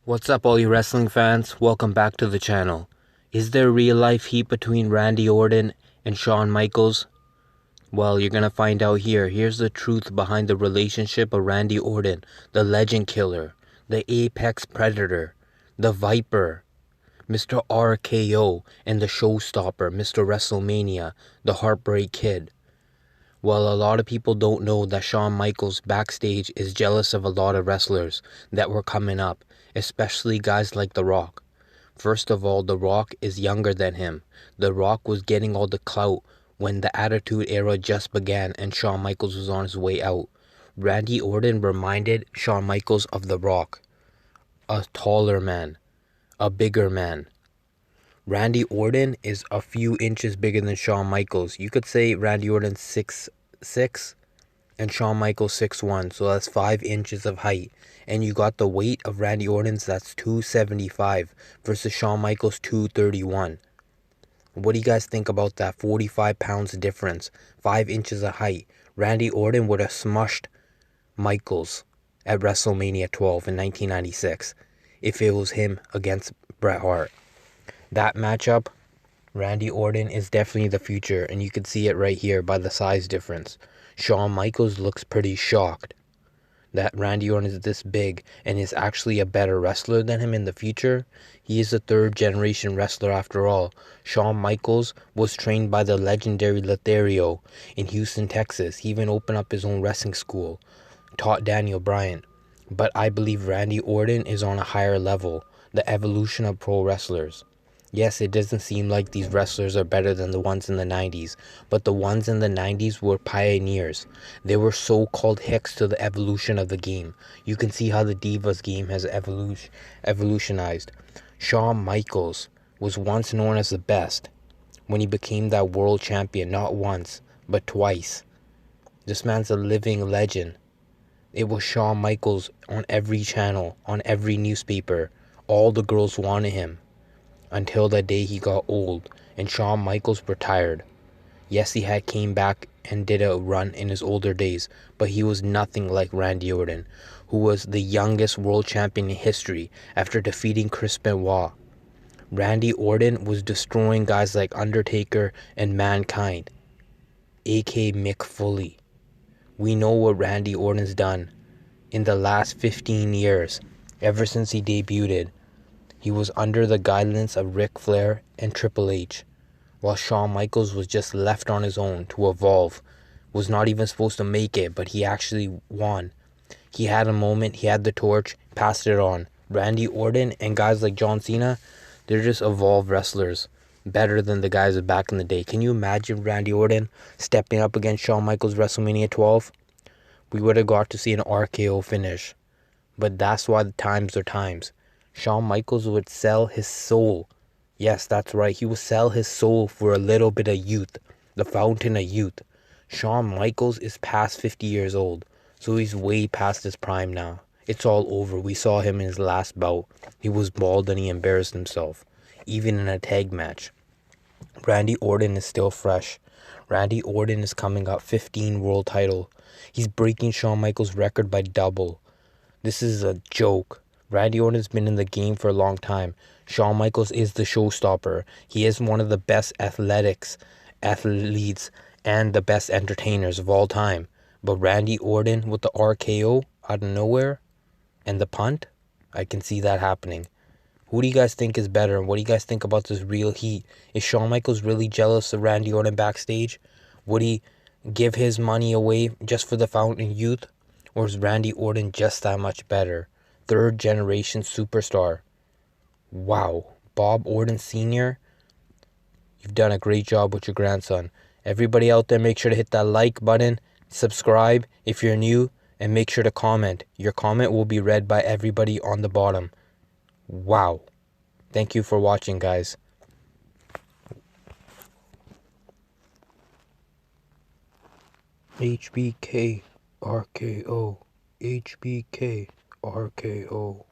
What's up, all you wrestling fans? Welcome back to the channel. Is there real life heat between Randy Orton and Shawn Michaels? Well, you're gonna find out here. Here's the truth behind the relationship of Randy Orton, the legend killer, the apex predator, the Viper, Mr. RKO, and the showstopper, Mr. WrestleMania, the Heartbreak Kid. Well, a lot of people don't know that Shawn Michaels backstage is jealous of a lot of wrestlers that were coming up, especially guys like The Rock. First of all, The Rock is younger than him. The Rock was getting all the clout when the Attitude Era just began and Shawn Michaels was on his way out. Randy Orton reminded Shawn Michaels of The Rock, a taller man, a bigger man. Randy Orton is a few inches bigger than Shawn Michaels. You could say Randy Orton's 6'6" and Shawn Michaels 6'1", so that's 5 inches of height. And you got the weight of Randy Orton's, that's 275 versus Shawn Michaels 231. What do you guys think about that? 45 pounds difference, 5 inches of height. Randy Orton would have smushed Michaels at WrestleMania 12 in 1996 if it was him against Bret Hart. That matchup, Randy Orton is definitely the future, and you can see it right here by the size difference. Shawn Michaels looks pretty shocked that Randy Orton is this big and is actually a better wrestler than him in the future. He is a third generation wrestler after all. Shawn Michaels was trained by the legendary Lothario in Houston, Texas. He even opened up his own wrestling school, taught Daniel Bryan. But I believe Randy Orton is on a higher level, the evolution of pro wrestlers. Yes, it doesn't seem like these wrestlers are better than the ones in the 90s, but the ones in the 90s were pioneers. They were so-called hicks to the evolution of the game. You can see how the Divas game has evolutionized. Shawn Michaels was once known as the best when he became that world champion, not once, but twice. This man's a living legend. It was Shawn Michaels on every channel, on every newspaper. All the girls wanted him. Until the day he got old and Shawn Michaels retired. Yes, he had came back and did a run in his older days, but he was nothing like Randy Orton, who was the youngest world champion in history after defeating Chris Benoit. Randy Orton was destroying guys like Undertaker and Mankind, aka Mick Foley. We know what Randy Orton's done in the last 15 years, ever since he debuted. He was under the guidance of Ric Flair and Triple H, while Shawn Michaels was just left on his own to evolve. Was not even supposed to make it, but he actually won. He had a moment, he had the torch, passed it on. Randy Orton and guys like John Cena, they're just evolved wrestlers, better than the guys of back in the day. Can you imagine Randy Orton stepping up against Shawn Michaels WrestleMania 12? We would have got to see an RKO finish. But that's why the times are times. Shawn Michaels would sell his soul. Yes, that's right. He would sell his soul for a little bit of youth. The fountain of youth. Shawn Michaels is past 50 years old. So he's way past his prime now. It's all over. We saw him in his last bout. He was bald and he embarrassed himself. Even in a tag match. Randy Orton is still fresh. Randy Orton is coming up 15 world title. He's breaking Shawn Michaels' record by double. This is a joke. Randy Orton's been in the game for a long time. Shawn Michaels is the showstopper. He is one of the best athletes, and the best entertainers of all time. But Randy Orton with the RKO out of nowhere and the punt, I can see that happening. Who do you guys think is better? And what do you guys think about this real heat? Is Shawn Michaels really jealous of Randy Orton backstage? Would he give his money away just for the fountain of youth? Or is Randy Orton just that much better? Third generation superstar. Wow. Bob Orton Sr., you've done a great job with your grandson. Everybody out there, make sure to hit that like button, subscribe if you're new, and make sure to comment. Your comment will be read by everybody on the bottom. Wow. Thank you for watching, guys. HBK RKO. HBK RKO.